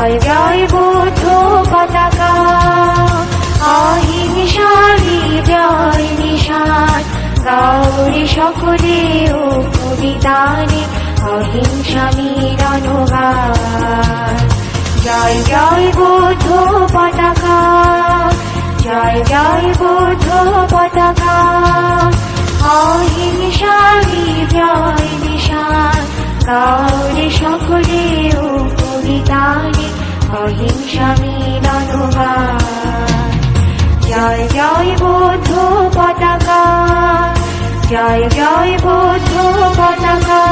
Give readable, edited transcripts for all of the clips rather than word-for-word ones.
জয় জয় বুদ্ধ পতাকা, অহিংসার জয় নিশান, গৌরী সকলে ও কবিতানে অহিংসা মিলনগান। জয় জয় বুদ্ধ পতাকা, জয় জয় বুদ্ধ পতাকা, অহিংসার জয় নিশান, গৌরী সকলে ও কবিতানে অহিংসা মিলনগান। জয় জয় বুদ্ধ পতাকা, জয় জয় বুদ্ধ পতাকা।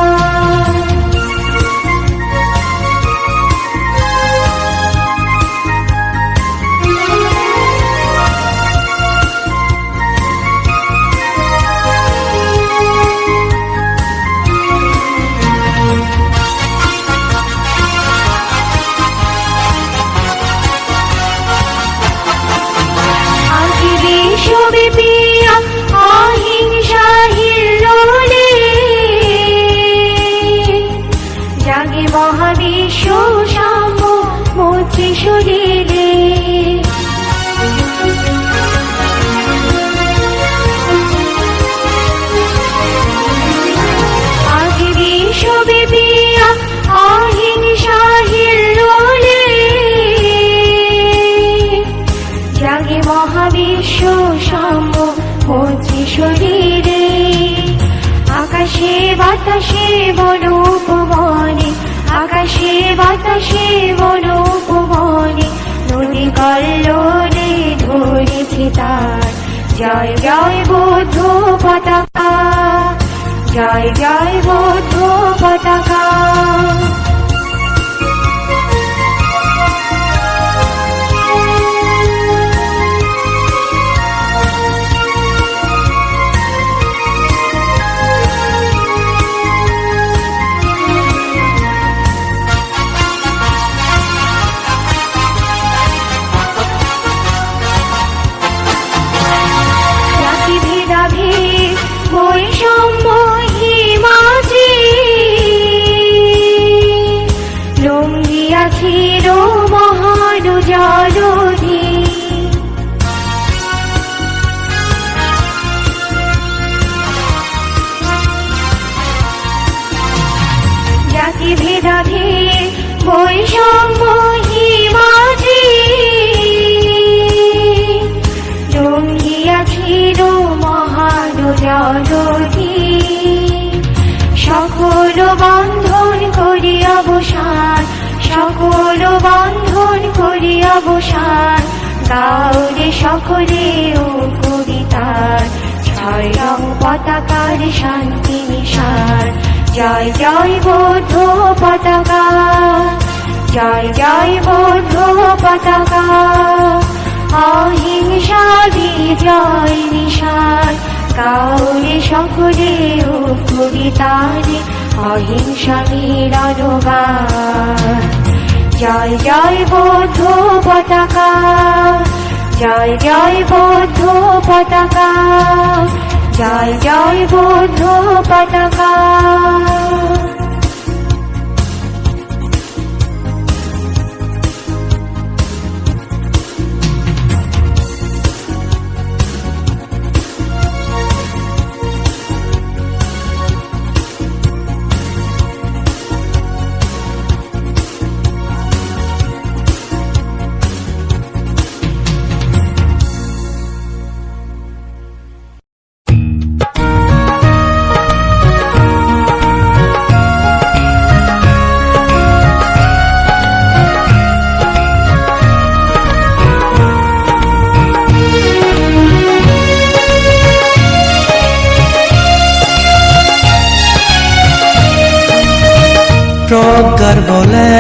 মহাবিশ্ব সাম্য মৈত্রী শরীরে, আজ বিশ্বব্যাপী অহিংসাহীন রোলে, জাগে মহাবিশ্ব সাম্য মৈত্রী শরীরে। আকাশে বাতাসে বন উপবনে, আকাশে বাতাসে বন উপবনে, নদী কল্লোলে ধরেছে তার। জয় জয় বুদ্ধ পতাকা, জয় জয় বুদ্ধ পতাকা। ছিল মহান জলধি, জাতি ভেদাভেদ বৈষম্য হিমাজি, জঙ্গিয়াছিল মহান জলধি। সকল বন্ধন করি অবসান, সকল বন্ধন করি অবসান, গাওরে সকলে ও কবিতার। ছয় রং পতাকার শান্তি নিশান। জয় জয় বুদ্ধ পতাকা, জয় জয় বুদ্ধ পতাকা, অহিংসা বিজয় নিশান, গাওরে সকলে ও কবিতারে অহিংসা মিলনগান। জয় জয় বুদ্ধ পতাকা, জয় জয় বুদ্ধ পতাকা, জয় জয় বুদ্ধ পতাকা। প্রজ্ঞার বলে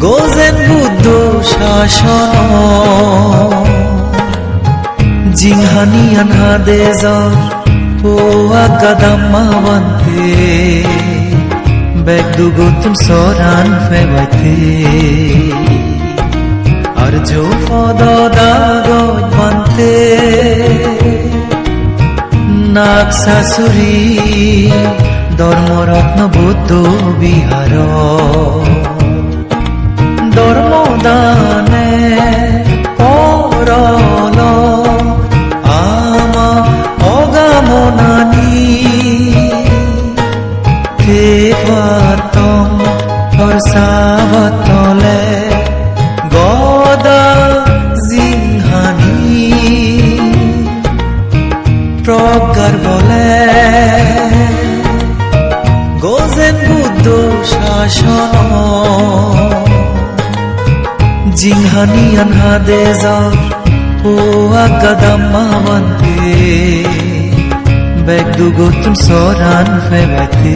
গোজেন বুদ্ধ শাসন, জিংহানি আনহাদে জ্বর পোয়া গাদাম্মা বানতে, বেগদুগুতুন সরান ফেবাইতে, আর জো ফদ দাগত বানতে, নাক শাশুড়ি ধর্মরত্ন বৌদ্ধ বিহার ধর্মদানে পরল আমা অগামনানি কেবাতম হরসাবতলে গদা জিংহানি প্রজ্ঞার বলে গোজেন বুদ্ধ শাসন জিংহানি আনহাদে যার ও আগাদাম্মাবন্তে বেগদুগোতুন সরান ফেবেতে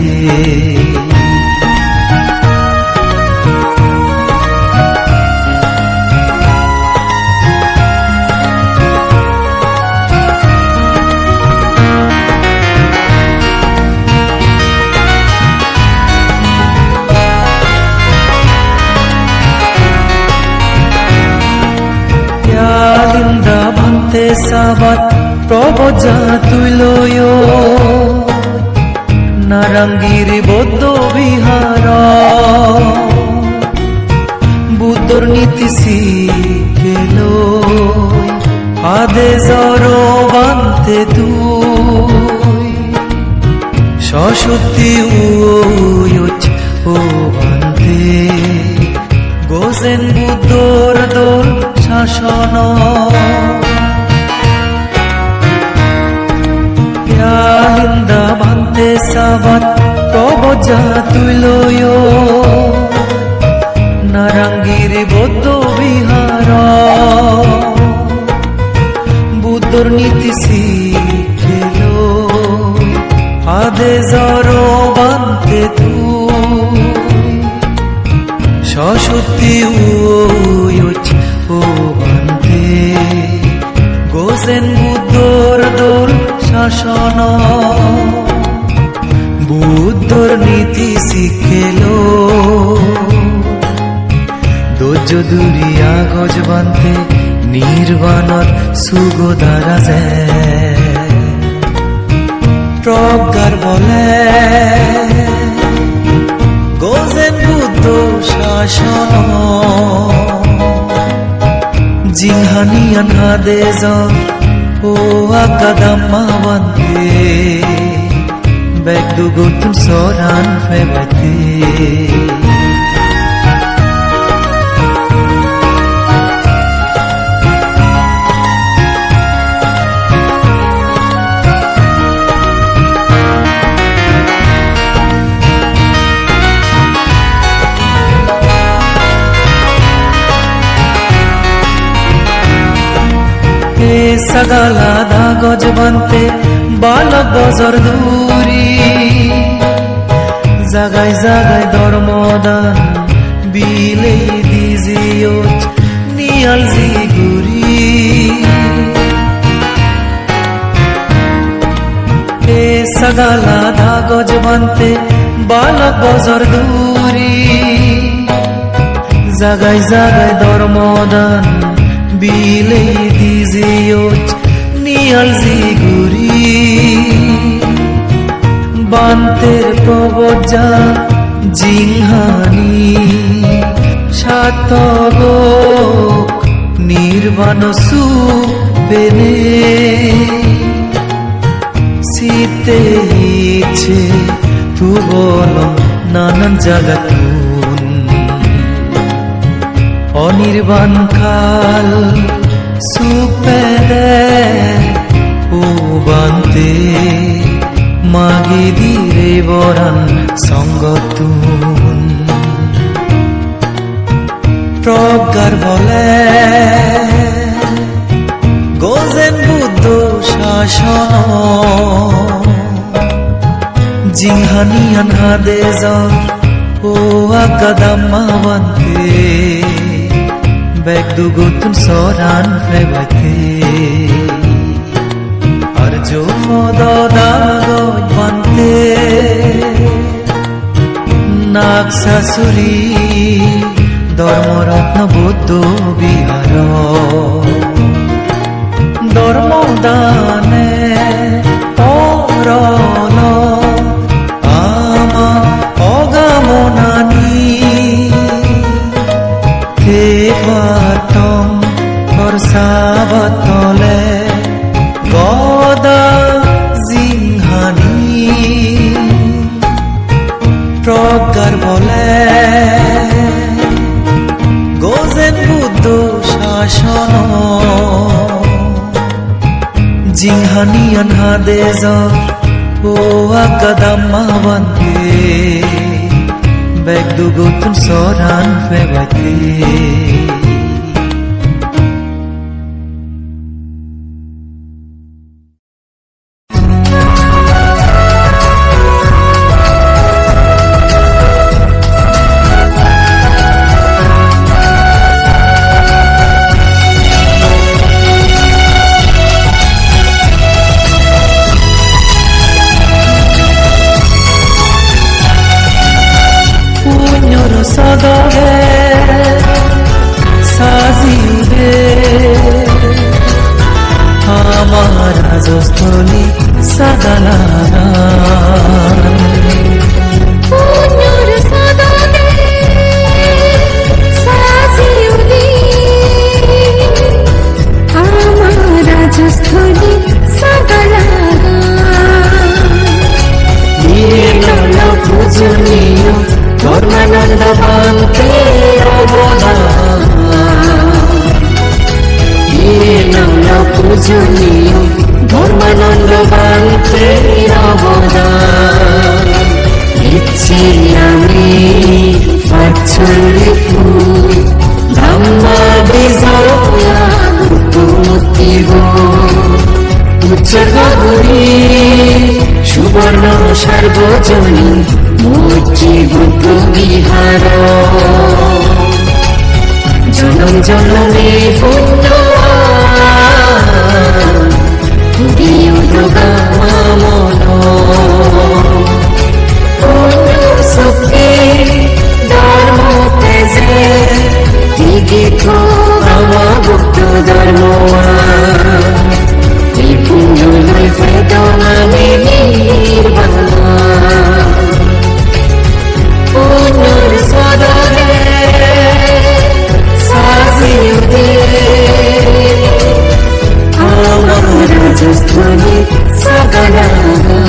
Bante sabat proboja tuiloyo Narangiri Bodho Vihara Buddhor niti sikheloi Ade zoro bante tui Shoshuti uyoch o bante Gozen Buddhor dol শাসন লিন্দা বান্তে সাবাত প্রবজা তুইলয় নারাঙ্গিরি বৌদ্ধ বিহার বুদ্ধর নীতি শিখেল আদে জর বান্তে তুই সসুতি উয়োচ ও বান্তে গোজেন বুদ্ধর দোল শাসন বুদ্ধর নীতি শিখেল দোজ দুরিয়া গজ বান্তে নির্বাণর সুগোদারা যায় প্রজ্ঞার বলে গোজেন বুদ্ধ শাসন জিংহানি আনহাদে যার ও আগাদাম্মাবন্তে বেগদুগোতুন সরান ফেবেতে সগালা দা গজ বান্তে বালক বজর দূরি জাগায় জাগায় ধর্মদান বিলে দিজিও নিয়াল জিগুরি সগালা দা গজ বান্তে বালক বজর দূরি জাগায় জাগায় ধর্মদান বিলে দিজিও নিয়াল জিগুরি বান্তের প্রবজা জিংহানি সাতগো নির্বাণ সুবেনে শীতে ইচ্ছে তু বল নানান জাগাতুন অনির্বাণ কাল সুপেদে ও বান্তে মাগি দিরে বরান সঙ্গতুন প্রজ্ঞার বলে গোজেন বুদ্ধ শাসন জিংহানি আনহাদে যার ও আগাদাম্মাবন্তে বেগদুগোতুন সরান ফেবেতে আর জো মদদাগজ বান্তে নাগসাসুরি ধর্মরত্ন বৌদ্ধ বিহার ধর্মদানে পরল Kanian hadeza o akadamma bante Beg dugutun soran febate Sadage saziude amar rajostholi sadalana পুণ্যর সাদগে সাজিউলি আমার Rajasthali সাগলানা Nilo pujuniyo Dormananda bante obodana Nilo pujuniyo Dormananda bante obodana ইচ্ছে আমি পাচ্ছলে ফুল ধাম্মা বেজয়া মুক্তি গো উচ্চর্গ করি সুবর্ণ সার্বজনী মুচি বুদ্ধ বিহার জনম জনমে পুণ্য দিও দুর্গা মন সুখে ধর্ম তেজে দিগে তো আমার গুপ্ত ধর্ম এই পুণ্য লই বেদনা নির্বাণ পুণ্যর সদরে সাজিউদে আমার রাজস্থলী সাগলানা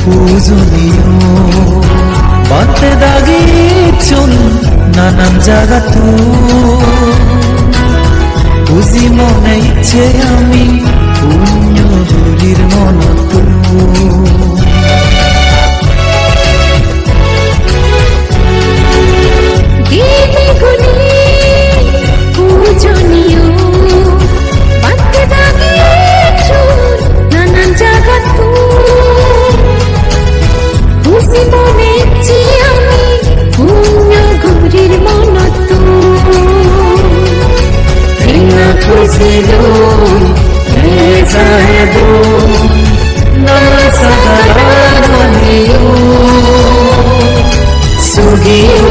পূজনীয় বাতে দাগিয়েছুন নানান জায়গাতো বুঝি মনে ইচ্ছে আমি পুণ্য হরির মনত পূজনীয় বাতে দাগিয়েছুন নানান জায়গাতো বুঝি মনে ইচ্ছে আমি পুণ্য হরির মনত খুশিলো সাহেবো নমস্কারিও সুগিও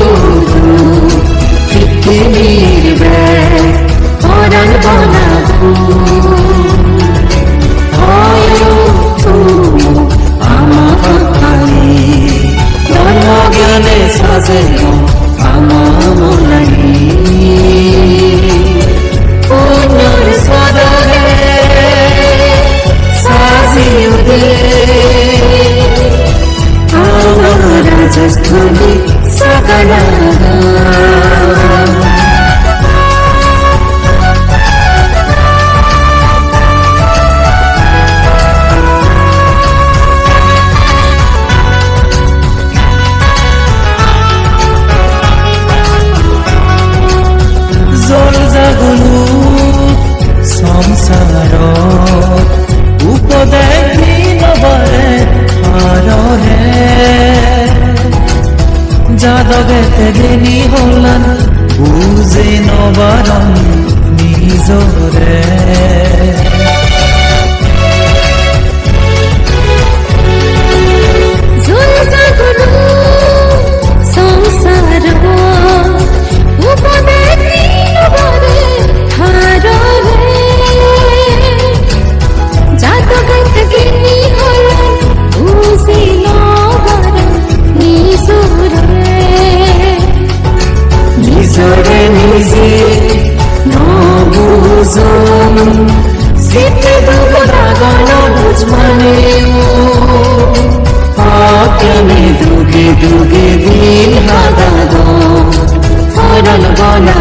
ফিকে নির্বে পরাণ বানাবো আয়ো তুমি আমার খালি ধর্ম জ্ঞানে সাজে আমার মনাই পুণ্যর সদরে সাজিউদে আমার রাজস্থলী সাগলানা জল জাগলো সংসার উপদেশি নবরে আরে যাদবে তেগেনি হলান বুঝে নবারণ নিজরে জল জাগলো সংসার উপদেশি নবরে হারে জাদবে তেগেনি হলান বুঝে নবারণ নিজরে নিজরে নিজে Sitte dugo dagono buঝmane Akene duge duge dil hagado Faral bana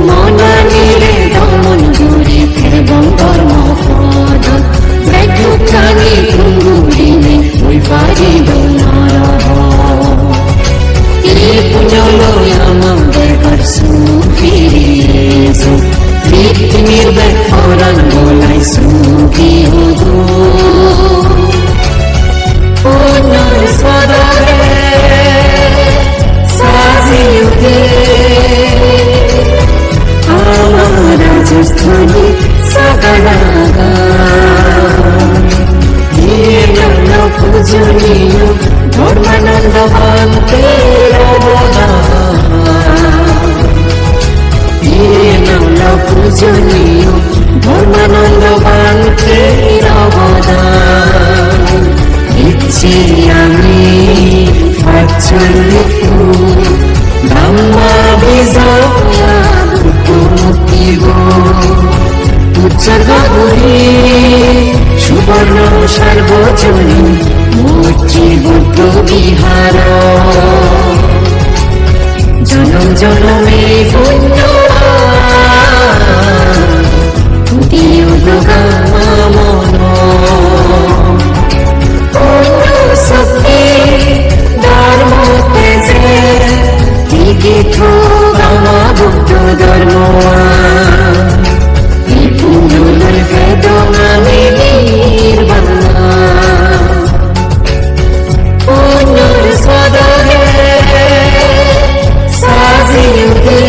Mona nire damon guri Fir bondor mafad Bekhu kani tungurine Oi fari donara Punyolo yamam bekar sufirizo Victimir bekhoran bolai suki hodo Punyol swadare sazi yude Amara justani saganaga Yeyamna pujuniyo Dharmananda bante Yeyamna pujuniyo Dharmananda bante Ichi ami Vachalitu Dhamma bizaya Muktigo Uccagaguri Subarna Sarvojani Mochi Buddha Vihara Janam janame punyo Diyo logama mono Punyo sakti dharma teze Tigitho gama Buddha dharma Ipunyo nalvedo nami nirvana Punyor swadare sazi yude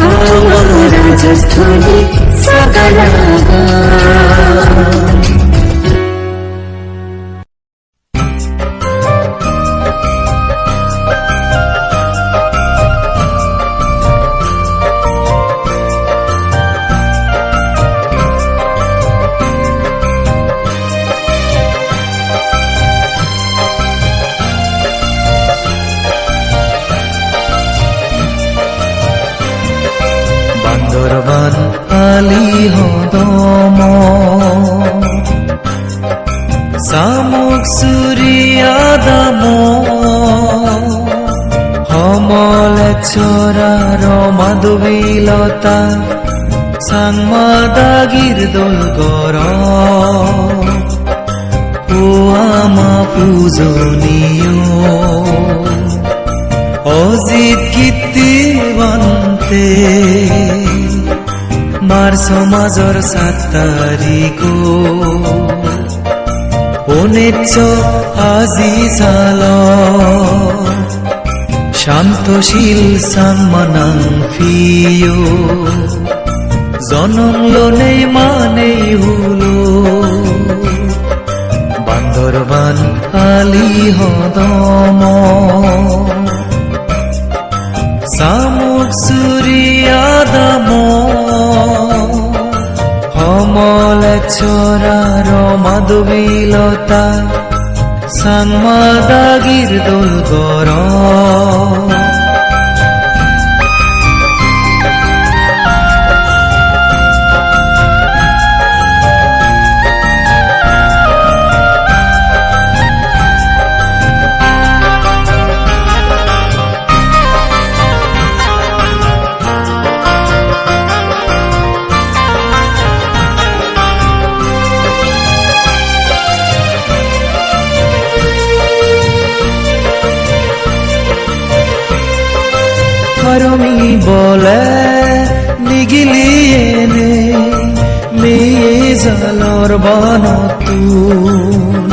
Amara justani saganaga Bandarban আলি হদম শামুক সুরিয়াদাম হমল চরার মাধবীলতা সাংমাদাগির দোলগর ও আমা পূজনীয় অজিত কীর্তিবন্তে মার সমাজর 7 তারিখ অনেচ্ছ আজি সাল শান্তশীল সাংমানাং ফিও জনম লোনে মানে হুলো বান্দরবান আলি হদম শামুক সুরিয়াদাম হমল চরার মাধবীলতা সাংমাদাগির দোলগর রমি বলে নিগিলিয়েনে মেয়ে জালর বনতুন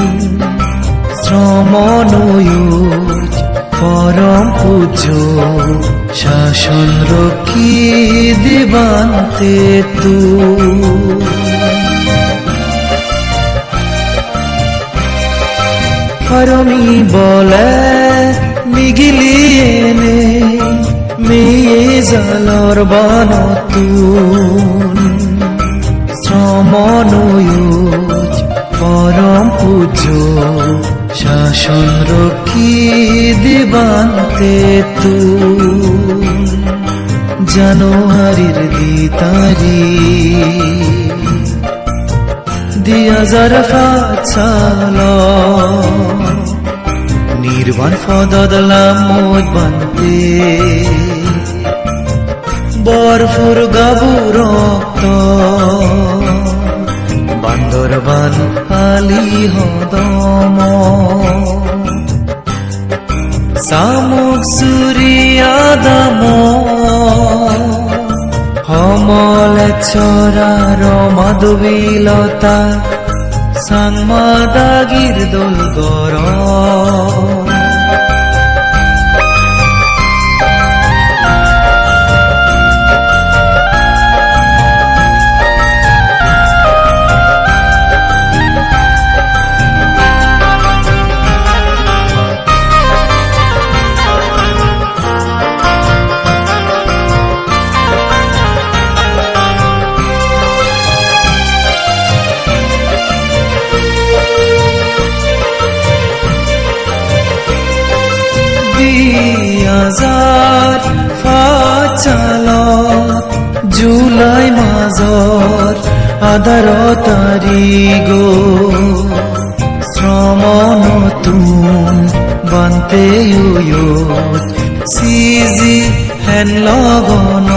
শ্রমণয়ুজ পরম পূজ্য শাসন রক্ষী দিবান্তে তু রমি বলে নিগিলিয়েনে মেয়ে জালর বনতুন শ্রমণয়ুজ পরম পূজ্য শাসন রক্ষী দিবান্তে তু জানুয়ারির 2 তারিখ 2004 নির্বাণ ফদদলাম মোজ বানতে বরফুর গাবু রক্ত বান্দরবান আলি হদম সামুক সুরিয়াদাম হমলে ছড়ার মাধবীলতা সাংমাদাগির দোল গর জুলাই মাজর 18 তারিখ শ্রম নতুন বানতে সিজি হেন লগন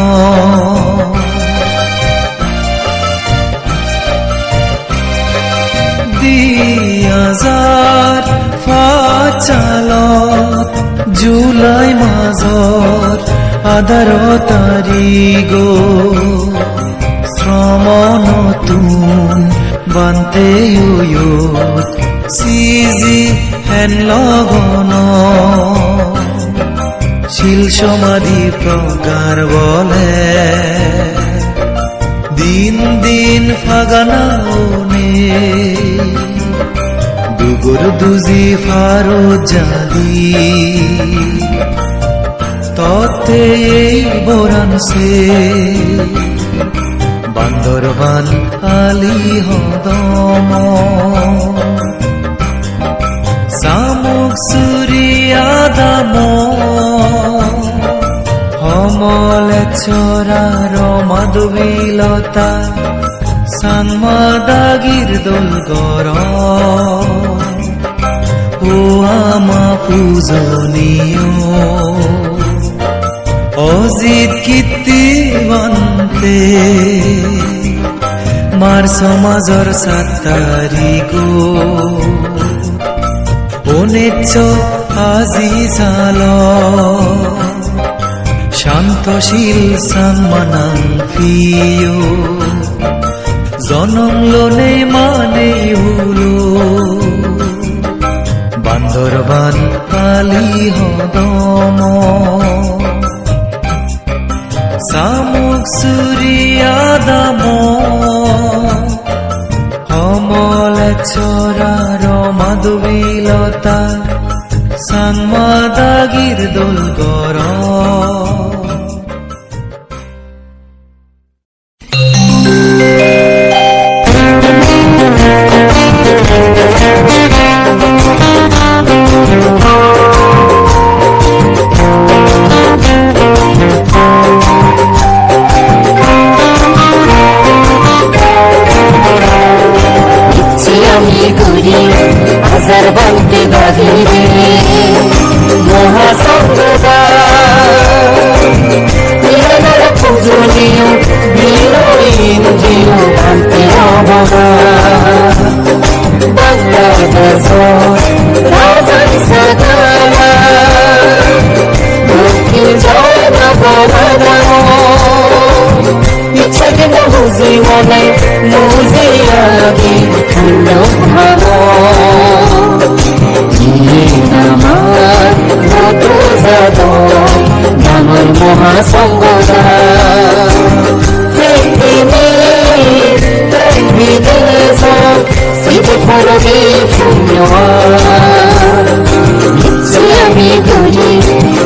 দিয়াজার ফাচালত জুলাই মাজর 18 তারিখ শ্রম নতুন বানতে সিজি হেন লগন শিল সমাধি প্রকার বলে দিন দিন ফাগানাওনে দুগুর দুজি ফারো জালি ততে এই বোরানছে বান্দরবান আলি হদম সামুক সুরিয়াদাম হমলে ছড়ার মাধবীলতা সাংমাদাগির দোল গর ও আমা পূজনীয় অজিত কীর্তিবন্তে মার সমাজর 7 তারিখ অনেচ্ছ আজি সাল শান্তশীল সাম্মানাং ফিয় জনম লোনে মানে হুলো বান্দরবান আলি হদম সামুক সুরিয়াদাম হমলে ছড়ার মাধবীলতা সাংমাদাগির দোল গর হাজার বান্তি বাহিরে মহাসংঘ পূজনীয় বিরোধীয় বান্তি বাংলাদেশ রাজন সাগালা দুঃখী জয় নবরানা ইচ্ছা কেন বুঝি মনে মুঝে আগে খন্ড ভাব নামর মহাসংগদা বিদেশ সিদ্ধ ফলকে আমি করি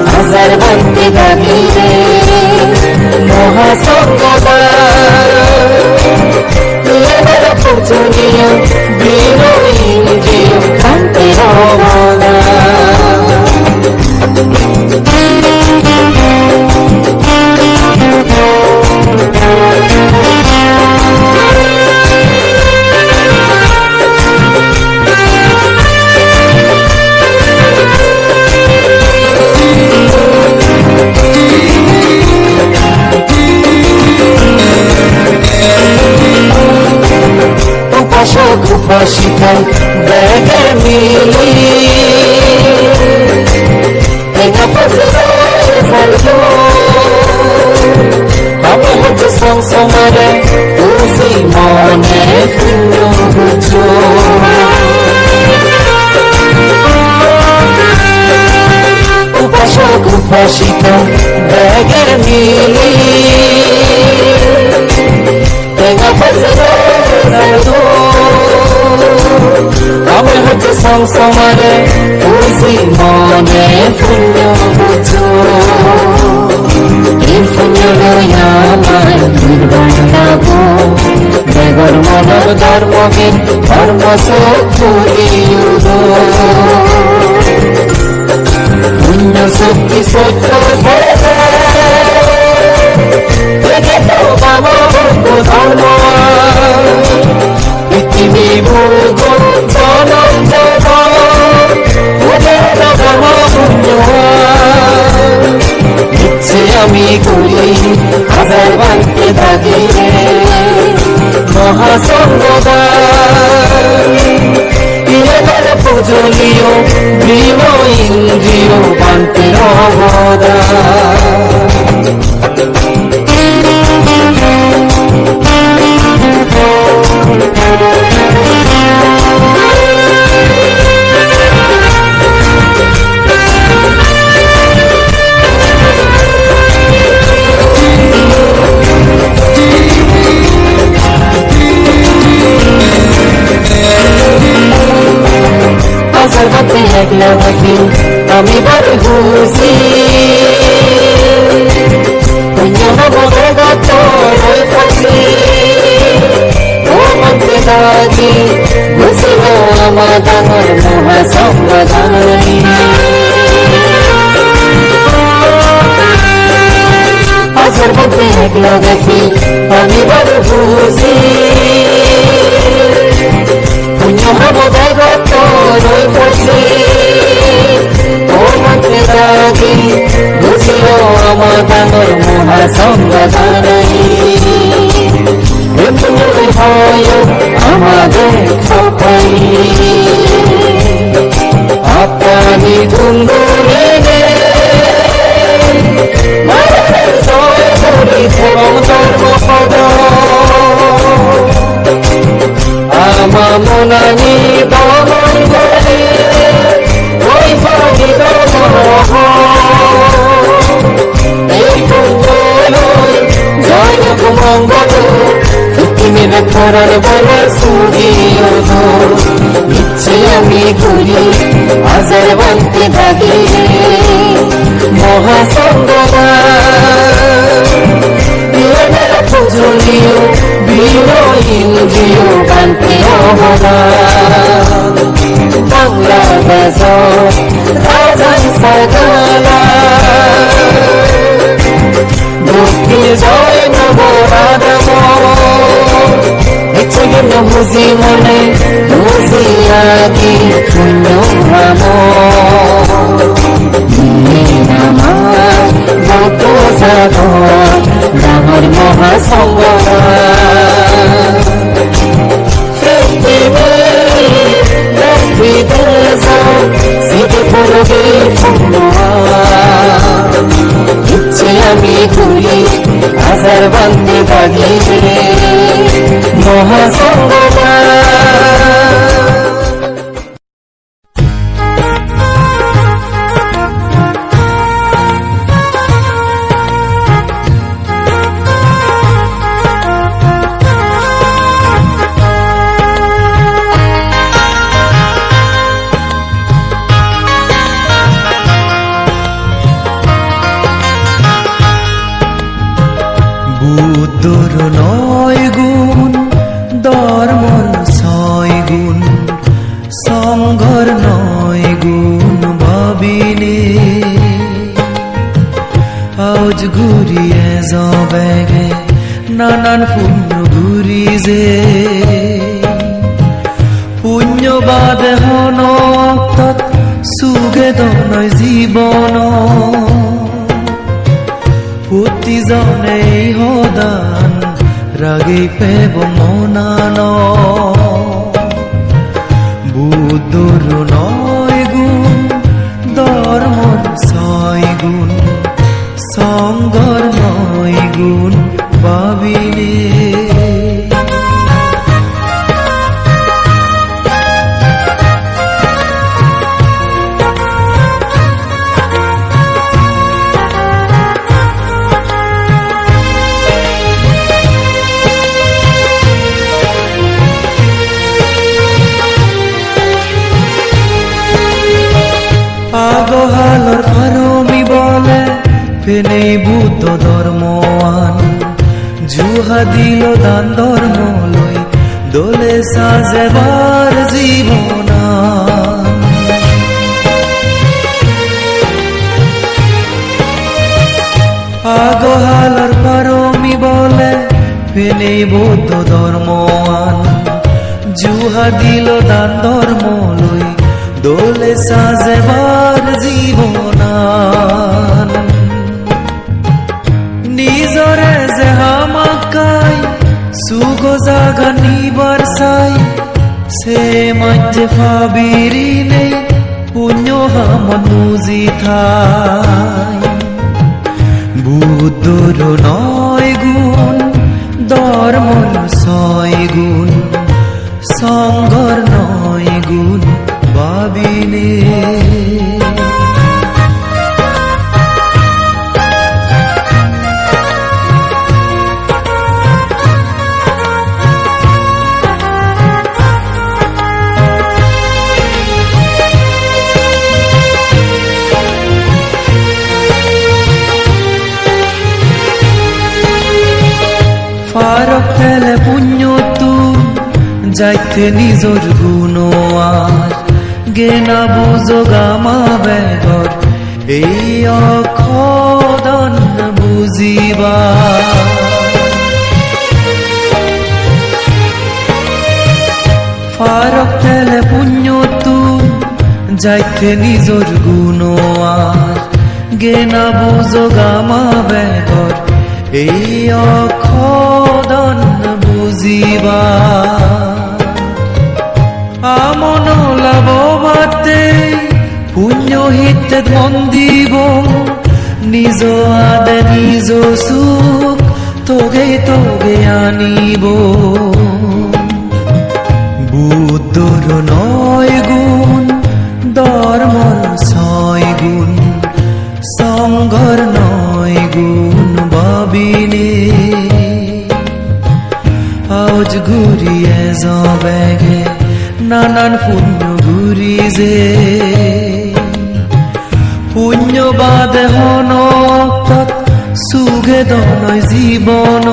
হাজার বান্তি দাবিরে মহাসংগদা পূজনীয় বিরোধী কান্তি রমনা শিখাই ব্যাগে মিলি টেঙা পচলো ফললো আমি হচ্ছে সংসমারে খুশি মনে শূন্য বুঝো উপাসক উপাসিকা ব্যাগে মিলি টেঙা পচলো ফললো আমি হচ্ছে সংসমারে খুশি মনে শূন্য বুঝো বেগর মনব ধর্মহীন ধর্ম পুণ্য শক্তি সত্য ধর্ম পৃথিবী ভূগোল জনম ইচ্ছে আমি করি হাজার বাড়তে থাকি মহাসঙ্গদার পূজনীয় প্রিয় ইন্দ্রিয় বান্তে অবদা একলা থাকি আমি বড় খুশি বুঝিব আমার ডাঙর মহাসংবাদানী আজের মধ্যে একলা দেখি আমি বড় খুশি পুণ্য হব দেগত রই পড়ছি ও মন্ত্রে দাগি বুঝিল আমার ডাঙর মহাসংবাদানী হয় আমাদের সবাই আপনারি ধুন্দুরে ধর্মপদ আমা মনানি দমন করে ওই সঙ্গীত এই জয় মঙ্গল পৃথিবীর করার বড় সুরিয় ইচ্ছে আমি করি হাজার বানতে থাকি মহাসঙ্গমা পূজনীয় বীর ইন্দ্রিয় বানতে অবদা বাংলাদেশ রাজন সাগলা দক্ষিণ জয় নবরাধম ইচ্ছে গেল বুঝি মনে বুঝি আগে শূন্য ভাম ভক্ত সাধন ডাঙর মহাসঙ্গ ইচ্ছে আমি ঘুরি হাজার বান্ধে বাগিয়ে মহাসঙ্গমা বুদ্ধর 9 গুণ ধর্মর 6 গুণ সংঘর 9 গুণ ভাবিলে আজ ঘুরিয়ে যাবে নানান পুণ্য ঘুরি যে পুণ্যবাদ হন সুগে দনয় জীবন প্ৰতিজনে সদান ৰাগি পেব মনান বুদ্ধর 9 গুণ ধর্মর 6 গুণ সঙ্গর 9 গুণ ভাবিলে আগহালর ফারমি বলে ফেনে বুদ্ধ ধর্মওয়ান জুহা দিল দান ধর্ম লই দোলে সাজেবার জীবনান আগহালর ফারমি বলে ফেনে বুদ্ধ ধর্মওয়ান জুহা দিল দান ধর্ম লই দোলে সাজেবার জীবনান নিজরে যে হামাকাই সুগো জাগা নিবার সাই সে মাঝে ফাবিরি নেই পুণ্য হামন মুজি থাই বুদ্ধর 9 গুণ ধর্মর 6 গুণ সঙ্গর 9 গুণ ভাবিলে ফারক ফেলে পুণ্য তুম যাইতে নিজর গুণোয়ার গেনা বুঝো গামা বেগর এই অখদন বুঝিবা ফারক ফেলে পুণ্য তুম যাইতে নিজর গুণোয়ার গেনা বুঝো গামা বেগর এই অখদন বুঝিবা আমন লাভবাতে পুণ্য হিতে মন দিব নিজ আদে নিজ সুখ তোগে তোগে আনিব বুদ্ধর 9 গুণ ধর্মর 6 গুণ সঙ্গর 9 গুণ ভাবিলে আজ ঘুরিয়ে যাবে নানান পুণ্য ঘুরি যে পুণ্যবাদ হন সুগে দনয় জীবন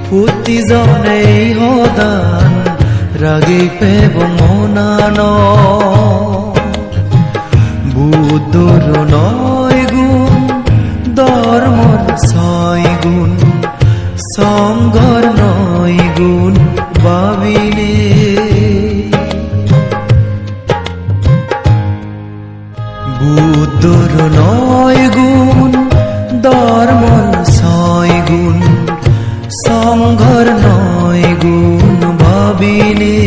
প্রতিজনে হদান রাগে পেব মনান বুদ্ধর 9 গুণ ধর্মর 6 গুণ সঙ্গর 9 গুণ ভাবিলে বুদ্ধর 9 গুণ ধর্মর 6 গুণ সঙ্গর 9 গুণ ভাবিলে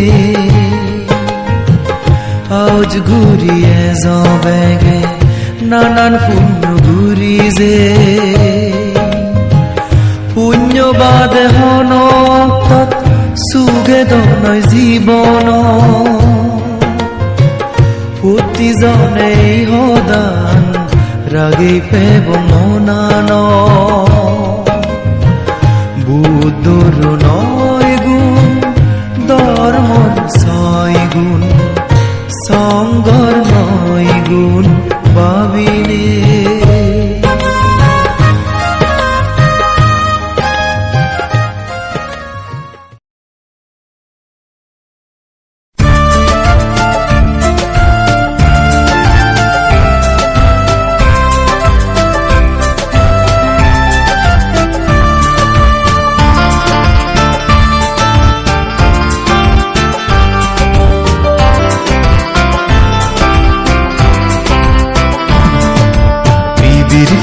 আজ ঘুরিয়ে যাবে নানান পুণ্য ঘুরি যে পুণ্যবাদ হন সুগে দনয় জীবন প্রতিজনে হদান রাগে পেব মনান বুদ্ধর 9 গুণ ধর্মর 6 গুণ সঙ্গর 9 গুণ ভাবিলে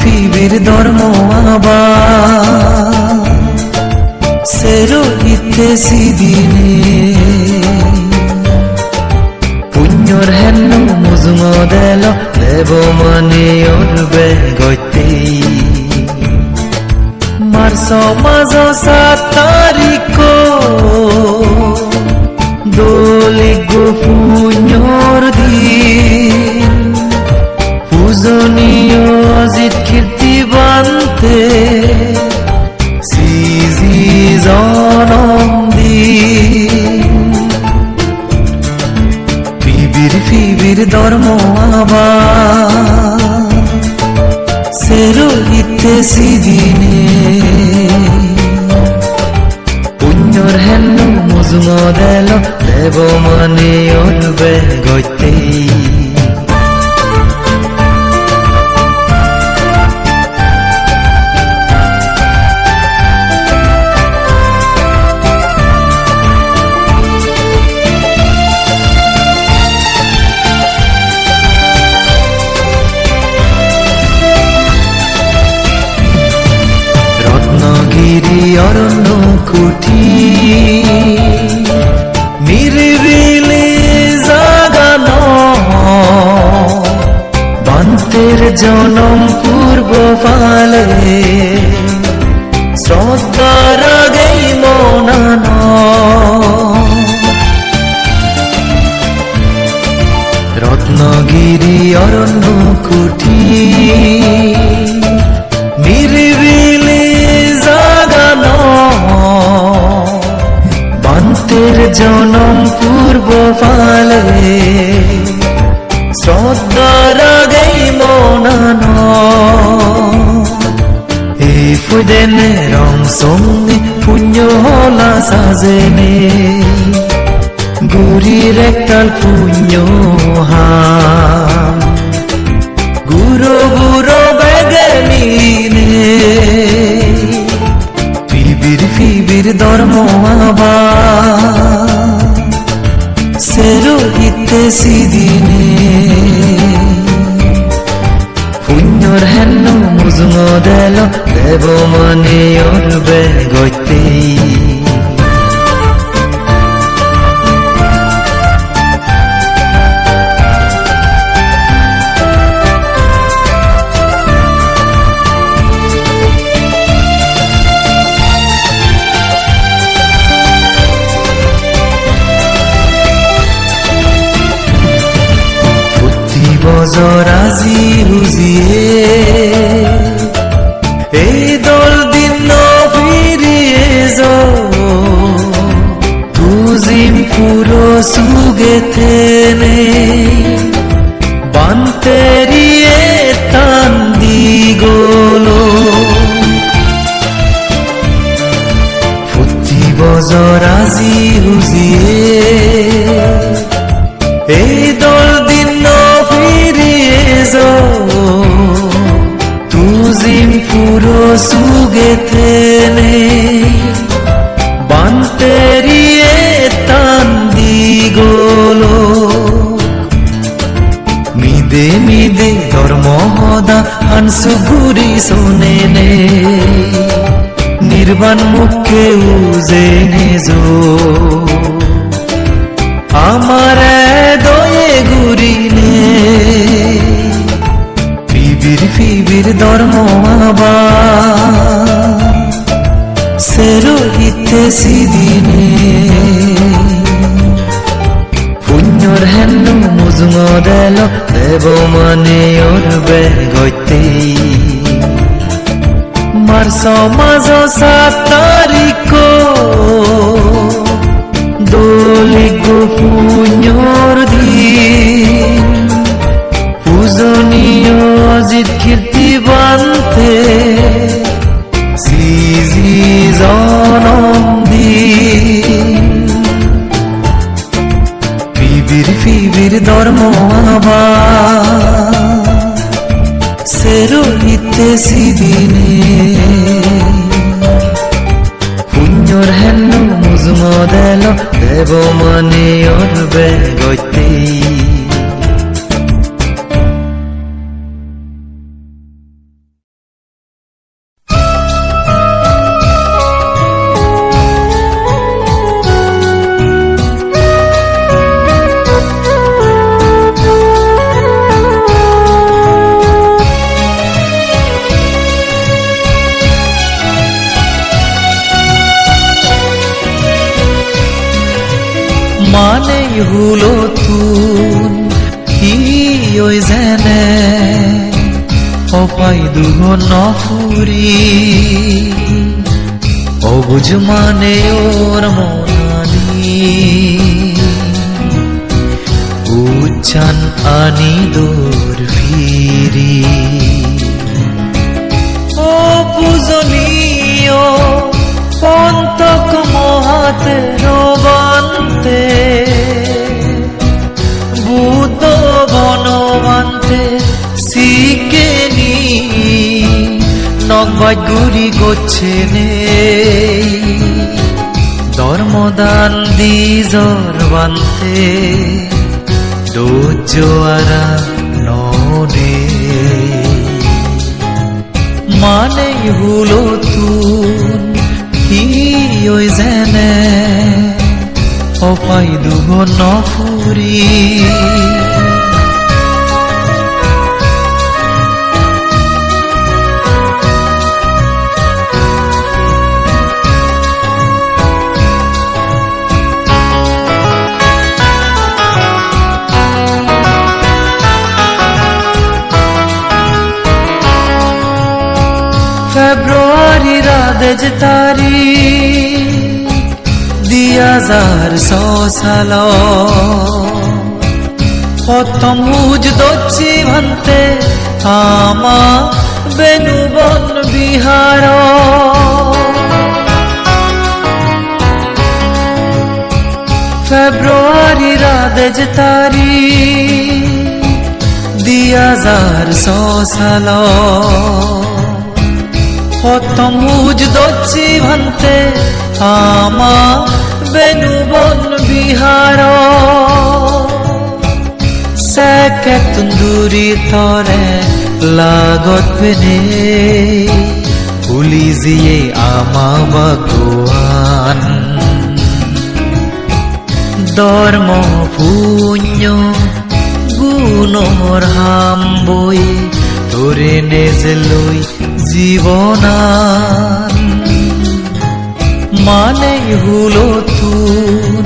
ফিবির ধর্ম আবার সেরো ইতে সিদিনে puñor hennu muzungo delo devo mani orbe goitei marso mazo satariko dole go puñor din puzoniyo azit kirti bante sizi zonom din ফিবির ধর্ম আবার সেরো ইতেছি দিনে পুণ্যর হেন্নু মুজুঙ দেল দেব মানে অনবে গইতেই অরণ্য কুটি নিরিবিলি জাগানো বান্তের জনম পূর্ব ফালে শ্রদ্ধার আগেই মনানো রত্নগিরি অরণ্য কুটি নিরিবিলি বান্তের জনম পূর্ব ফালে শ্রদ্ধার আগেই মনানো এই ফুদেনে রং সঙ্গে পুণ্য হলা সাজেনে গুরির একটাল পুণ্য হাম গুরু গুরু বেগেনিনে ফিবির ধর্ম আবার সেরো ইতেছি দিনে পুণ্যর হেন্নু মুজুঙ দেল দেব মানে অরবে গইতেই বজরাজি হুজিয়ে এই দল দিন ফিরিয়ে যাও তুজিম পুরো সুগেতেনে বান্তেরিয়ে তান্দি গোলো ফুটি বজরাজি হুজিয়ে এই দল দিন তুজিম পুরো সুগেতেনে বান্তেরিয়ে তান্দি গোলো মিদে মিদে ধর্ম হদা আনসু ঘুরি শোনেনে নির্বাণ মুখে উজেনে যো আমার দয়ে ঘুরিনে ফিবির ধর্ম আবার সেরো ইতেছি দিনে পুণ্যর হেন্নু মুজুঙ দেল দেব মানে অরবে গইতেই মার্চ মাঝ 7 তারিখ দোলে গো পুণ্যর দিন পূজনীয় অজিত কীর্তি বান্তে সিজি জনম দিন ফিবির ধর্ম আবার সেরো ইতেছি দিনে পুণ্যর হেন্নু মুজুঙ দেল দেব মানে অরবে গইতেই hulotun hioi zene opai duho nofuri obuj mane or monani uchan ani dor firi o pujoniyo পন্তক মহাতে রবান্তে ভূত বনবান্তে শিকেনি নগবাজ গুড়ি গোচ্ছে নে ধর্মদান দিজর বান্তে দোজোয়ারা ননে মানে হলো তুন hioi zene opai duho nofuri Februari radej tari Diyazar salo Potom huj dochi bhante Ama benubon biharo Februari radej tari Diyazar salo প্রথম মুজ দচ্ছি ভান্তে আমা বেনুবন বিহার সেকে তুন্দুরি তরে লাগত পেনে ভুলি জিয়ে আমা ভগবান ধর্ম পুণ্য গুণর হাম বই তোরে নেজলই জীবনান মানে হলো তুন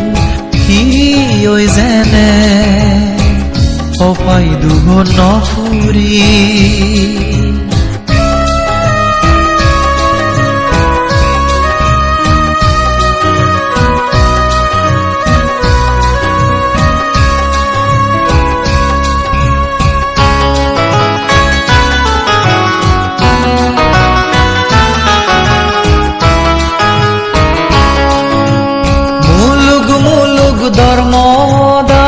হিoi zene opai duho nofuri ধর্মদা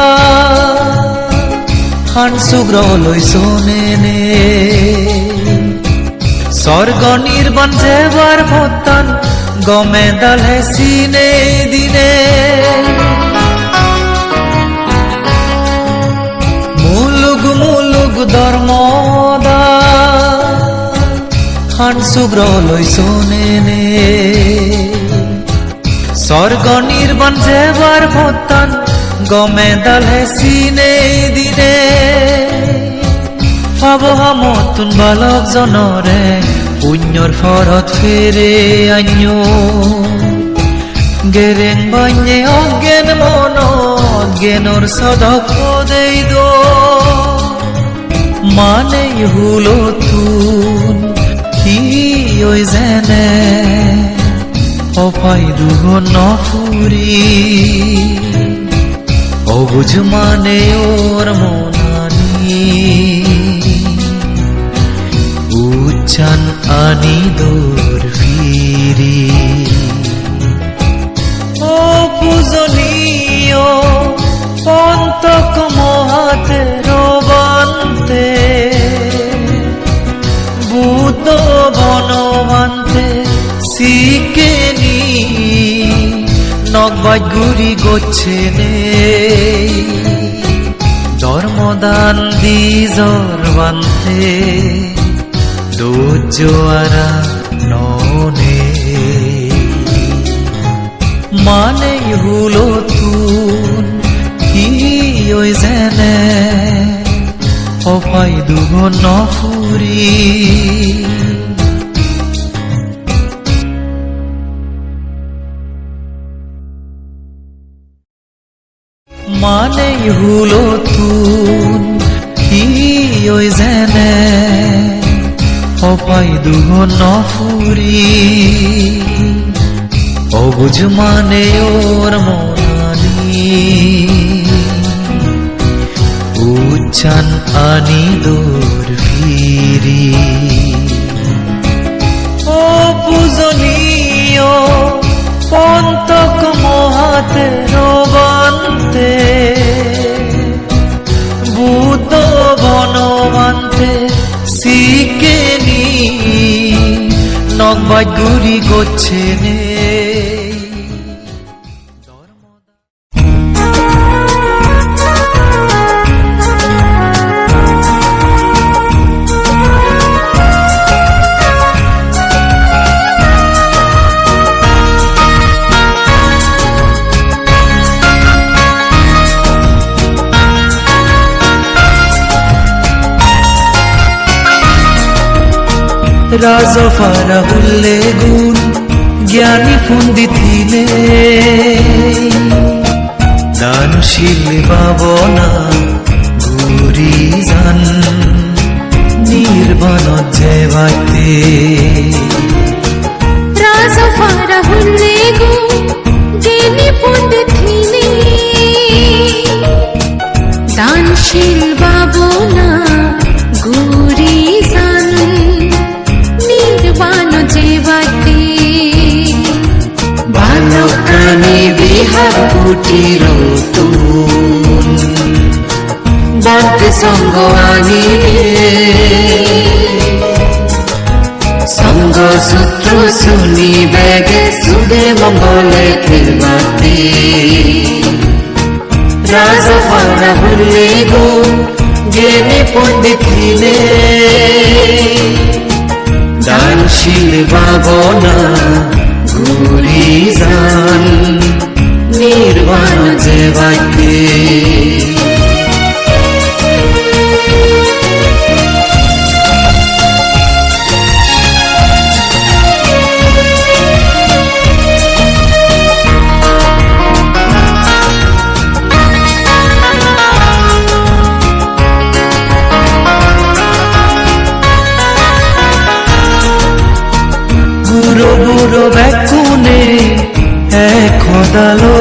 হান সুগ্রলই শোনেনে স্বর্গ নির্বাণ যেবার ভত্তান গমে দলে সিনে দিনে মুলুগ ধর্মদা হান সুগ্রলই শোনেনে স্বর্গ নির্বাণ যেবার ভত্তান গমে দলে সিনে দিনে পাবহা মতুন বালক জনরে পুণ্যর ফরত ফেরে আন্য গেরেন বান্যে অজ্ঞান মন জ্ঞানর সদক দেই দো মানে হলো তুন হিoi zene opai duho nofuri obuj mane or monani uchan ani dor firi o pujoniyo pontok mohate robante buddho bonobante শিকেনি নগবাজ গুড়ি গোচ্ছে নে ধর্মদান দিজর বান্তে দোজোয়ারা ননে মানে হলো তুন হিoi zene opai duho nofuri হুলতুন ই ঐ যেনে অপাই দুহ নফুরি অবুঝ মানে ওর মনানি উচ্চান আনি দূর ফিরি ও পূজনীয় পন্তক মহাতে রবান্তে বুদ্ধ বনবান্তে শিকেনি নকবাই গুরি করছে নে রাজফারা হুল্লে গুণ জ্ঞানী পণ্ডিতিনে দানশীল ভাবনা ঘুরি যান নির্বাণ যেবাইতে রাজফারা হুল্লে গুণ জ্ঞানী পণ্ডিতিনে দানশীল ভাবনা ঘুরি যান বালকানি বিহার কুটির তুন বন্তে সঙ্গ আনিলে সঙ্গ সূত্র শুনি বেগে সুদে মঙ্গলে ফিরবাতে রাজফারা হুল্লে গুণ জ্ঞানী পণ্ডিতিনে দানশীল ভাবনা ঘুরি যান নির্বাণ যেবাইতে গুরু গুরু বেকুনে এক খোদালো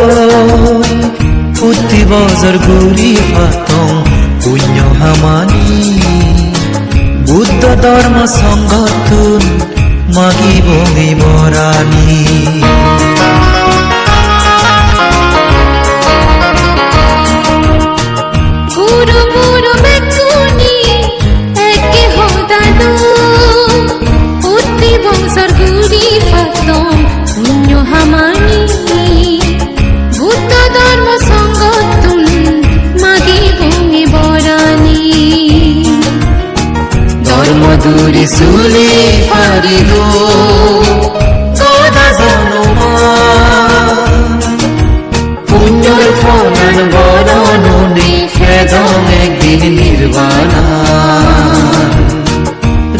প্রতি বছর গুরি পাতং পুণ্য হামানি বুদ্ধ ধর্ম সংগঠন মাগি বমি বরানি গুরু গুরু বেকুনি একে হোদালো প্রতি বছর গুরি পাতং পুণ্য হামানি বুদ্ধ ধর্ম সংগঠন মাগি ভূমি বরানি ধর্ম দূরি সুলি পারিল কথা জানুমা পুণ্যর ফলান বরণনে খেদং একদিন নির্বাণা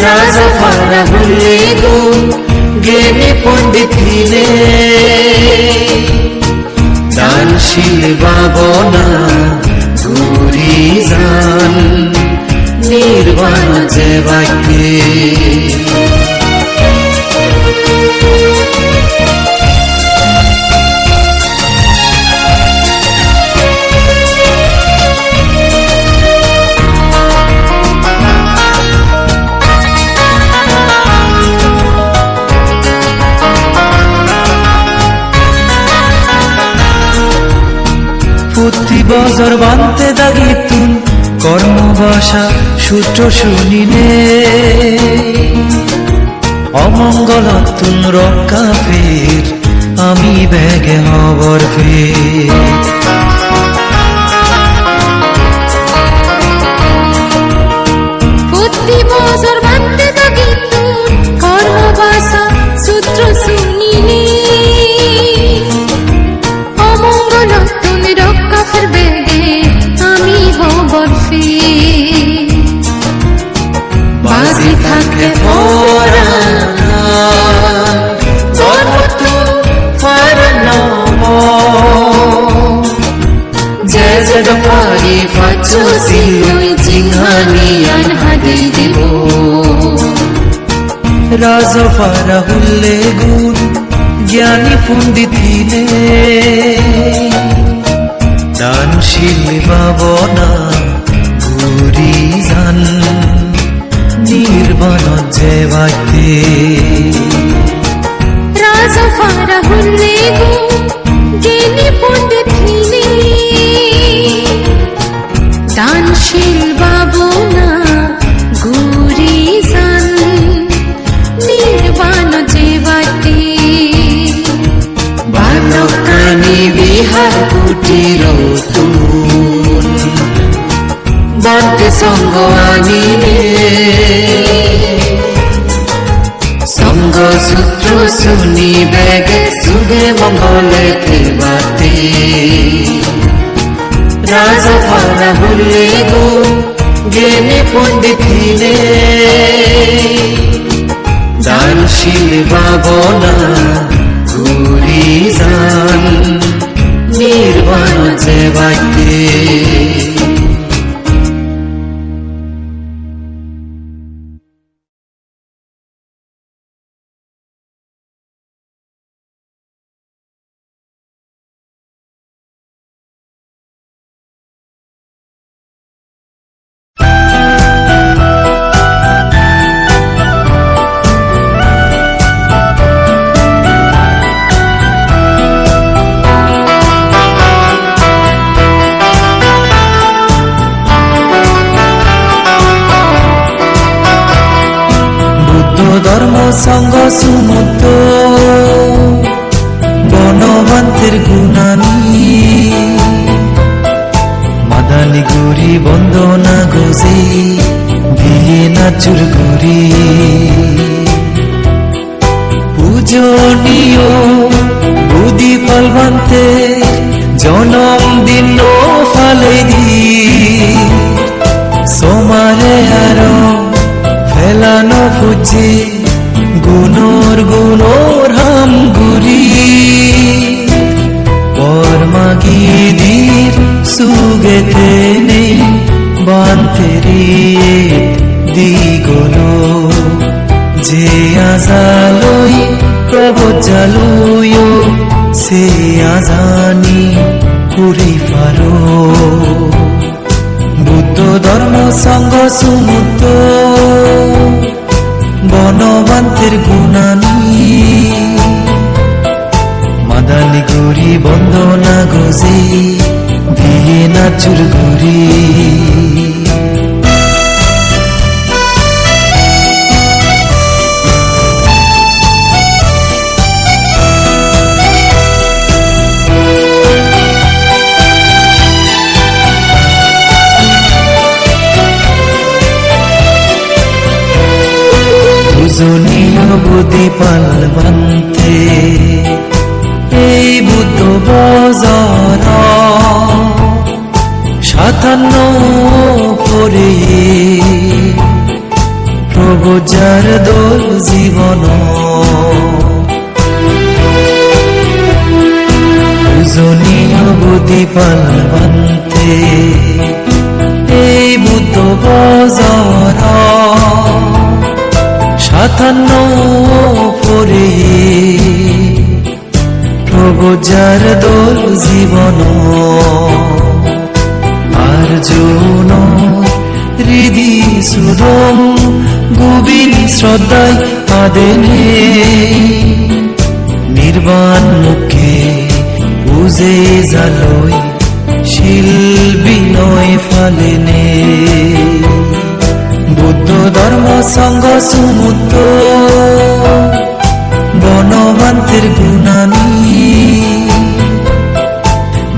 রাজফারা হুল্লে গুণ জ্ঞানী পণ্ডিতিনে দানশীল ভাবনা ঘুরি যান নির্বাণ যেবাইতে প্রতি বছর বানতে দাগিতুন কর্মবাসা সূত্র শুনিনে অমঙ্গলতুন রক্ষা ফের আমি ব্যাগে হবর ফের প্রতি বছর বানতে দাগিতুন কর্মবাসা সূত্র শুনিনে অমঙ্গলতুন রক্ষা ফের বেগে আমি হবর ফের বাজি থাকে ফোরা ধর্ম তু ফার নম যে যে দফা Susiloi jinghanian hadei debo Raja Farahulle gun Gyani Punditine Danshil Babona Gurizan Nirbana Jevate Raja Farahulle gun Gyani Punditine Danshil Babona Gurizan Nirbana Jevate Banokani Bihar Kutirotun Bante Songo Anine Songo Sutro Suni Bege Suge Mongole Tebate Raja Farahulle gun Gyani Punditine Danshil Babona Gurizan Nirbana Jevate ধর্ম সঙ্গ সুমুক্ত বনবন্তের গুণানী মাদানি গুরি বন্দনা গোজে দিয়ে নাচুর গুরি পূজনীয় buddy ফলবন্তে জনমদিন ফালে দি সোমারে আরো ফেলানো ফুচে গুণর হাম গুরি পরমাগিদির সুগেতে নেই বান্তেরি দিগলো যে আজালই প্রবজালুয় সে আজানি পুরি ফারো বুদ্ধ ধর্ম সঙ্গ সুমুক্ত বনবন্তের গুণানী মাদানি গুরি বন্দনা গোজে দিয়ে নাচুর গুরি পূজনীয় বুদ্ধি পালবন্তে এই বুদ্ধ বজর 57 পরে প্রভুজার দোল জীবন পূজনীয় বুদ্ধি পালবন্তে এই বুদ্ধ বজর 57 পরে প্রভুজার দোল জীবন আর যৌন হৃদি সুরম গভীর শ্রদ্ধায় আদেনে নির্বাণ মুখে বুঝে জালই শিল্পী নয় ফালেনে বুদ্ধ ধর্ম সঙ্গ সুমুক্ত বনবন্তের গুণানী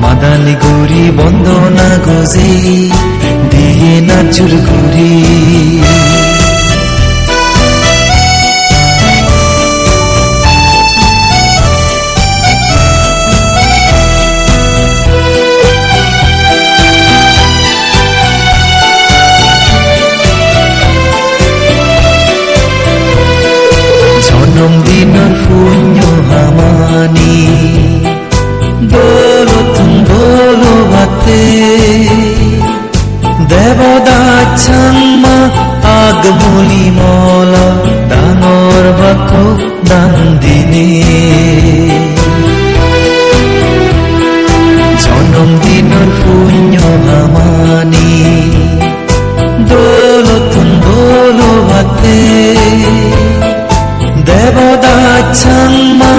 মাদানি গুরি বন্দনা গোজে দিয়ে নাচুর গুরি জন্মদিনের পুণ্য হামানি দোলতুম দোলবাতে দান দিনে জন্মদিনৰ পুণ্য আমানি দৌলতুন দৌলতে দেবদাচ্ছাংমা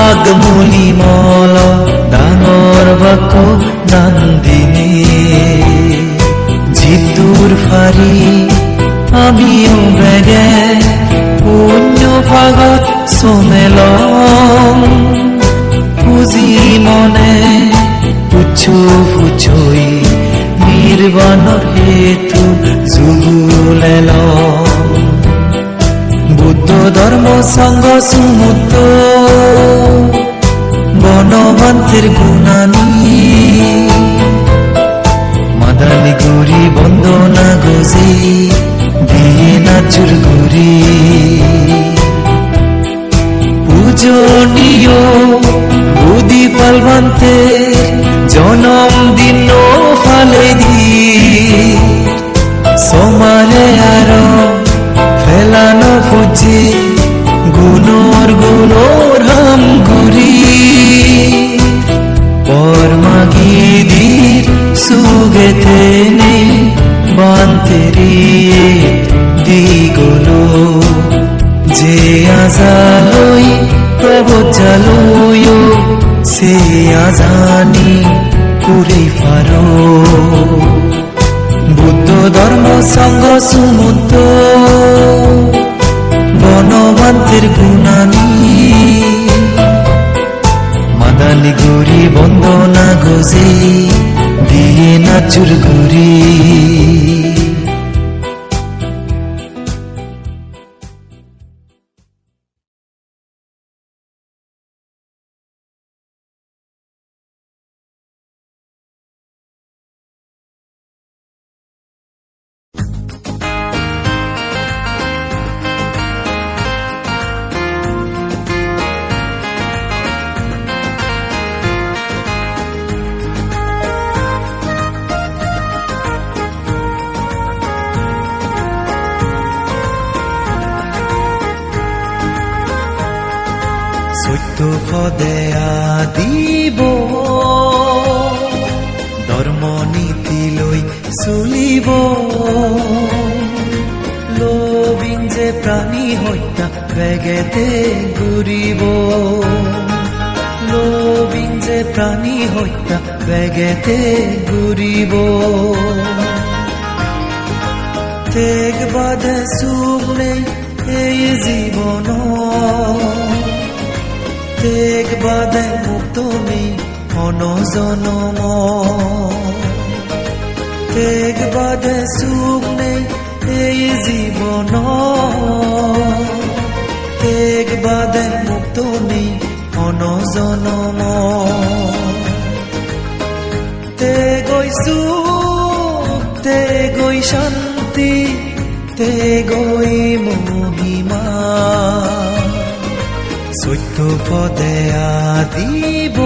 আগমুলি মল ডাঙৰ বাক নান্দিনে জিতুৰ ফাৰি আমিও বেগে পুণ্য ভাগত চমেলম পুজি মনে পুছো ফুচই নির্বাণৰ হেতু জুগুলেল বুদ্ধ ধর্ম সংঘ সুমুক্ত বনবন্তের গুণানী মাদানি গুরি বন্দনা গজি দিয়ে নাচুর গুরি পূজনীয় বুদ্ধি পালবান্তে জন্মদিন ফালে দি সমালে আর ফেলানো ফুজি গুণর হাম গুরি পরমাগিদির সুগেতে নে বান্তেরিয়ে দিগলো যে আজালই প্রবচালয় সে আজানি পুরে ফারো বুদ্ধ ধর্ম সংঘ সুমুক্ত বনবন্তের গুণানী মাদানি গুরি বন্দনা গজে দিয়ে নাচুর গুরি সত্য পদে আদিব ধর্ম নীতি লৈ চলিব লোভিন যে প্রাণী হত্যা বেগেতে ঘুরিব লোভিন যে প্রাণী হত্যা বেগেতে ঘুরিব তেগ বাধে সুখ নেই এই জীবন তেগ বাধে মুক্ত নেই অনজনম তেগ বাধে সুখ নেই এই জীবন তেগ বাধে মুক্ত নেই অনজনম তেগৈ সুখ তেগৈ শান্তি তেগৈ মহিমা সত্য পদে আদিব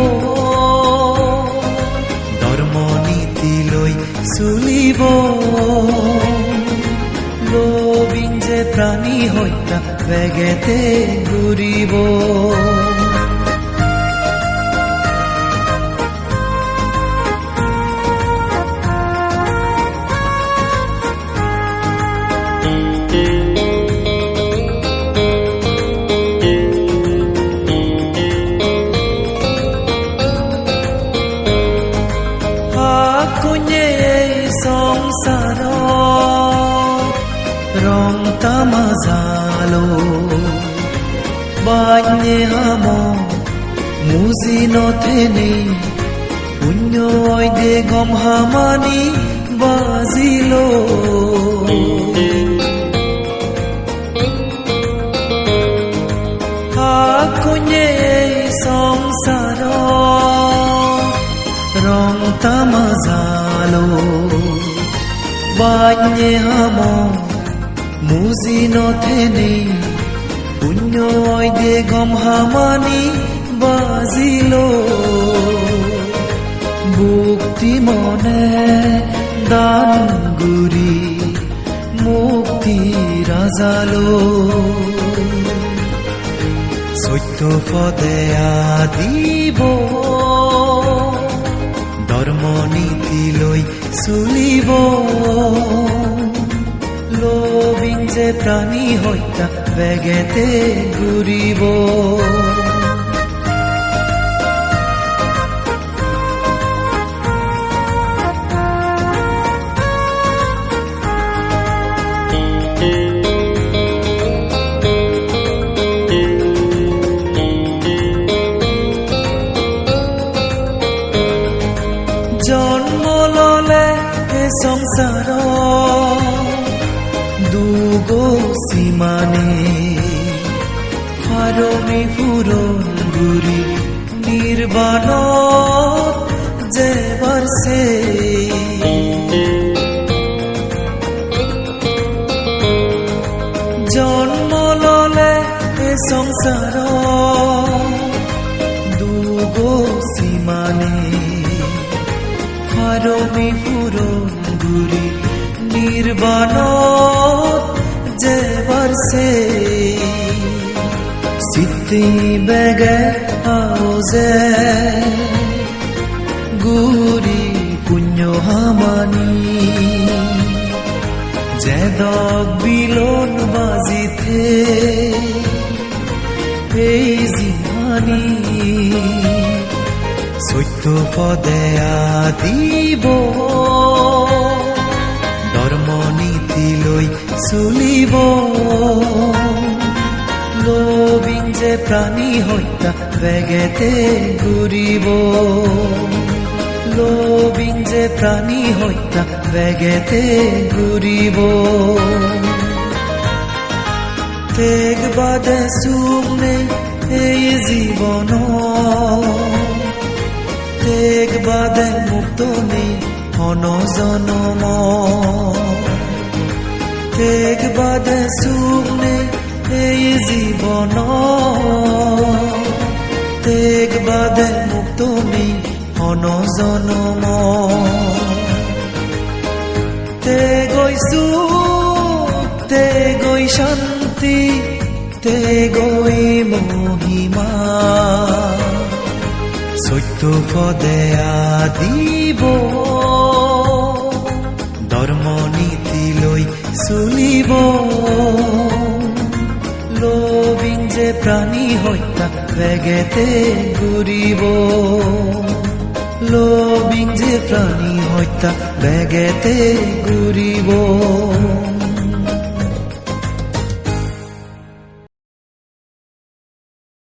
ধর্ম নীতি লৈ চলিব লোভিন যে প্রাণী হত্যা বেগেতে ঘুরিব রং তামাজালো বান্যে হাম মুজি নথেনে পুণ্য দে গম হামানি বাজিলো হাকুnye সংসার রং তামাজালো বান্যে হাম মুজি নথেনে পুণ্য দে গম হামানি বাজিলো মুক্তি মনে দান গুরি মুক্তি রাজালো সত্য পদে আদিব ধৰ্ম নীতি লৈ চলিব লোভিন যে প্ৰাণী হত্যা বেগেতে ঘূৰিব জন্ম ললে এ সংসার দুগো সীমানে হারমে পুরন গুরি নির্বাণ যে বর্ষে জন্ম ললে এ সংসার দুগো সীমানে হারমে পুরন গুরি নির্বাণ যে বর্ষে সিদ্ধি বেগে আওজে গুরি পুণ্য হামানি যে দগ বিলন বাজিতে এই জিমানি সত্য পদে আদিব ধৰ্ম নীতি লৈ চলিব লোভিন যে প্ৰাণী হত্যা বেগেতে ঘূৰিব লোভিন যে প্ৰাণী হত্যা বেগেতে ঘূৰিব তেগ বাদে সুমনে এই জীৱন তেগ বাদে মুক্ত নেই অনজনম তেগ বাদে সুমনে এই জীবন তেগ বাদে মুক্ত নেই অনজনম তেগৈ সুখ তেগৈ শান্তি তেগৈ মহিমা সত্য পদে আদিব ধৰ্ম নীতি লৈ চলিব লোভিন যে প্ৰাণী হত্যা বেগেতে ঘূৰিব লোভিন যে প্ৰাণী হত্যা বেগেতে ঘূৰিব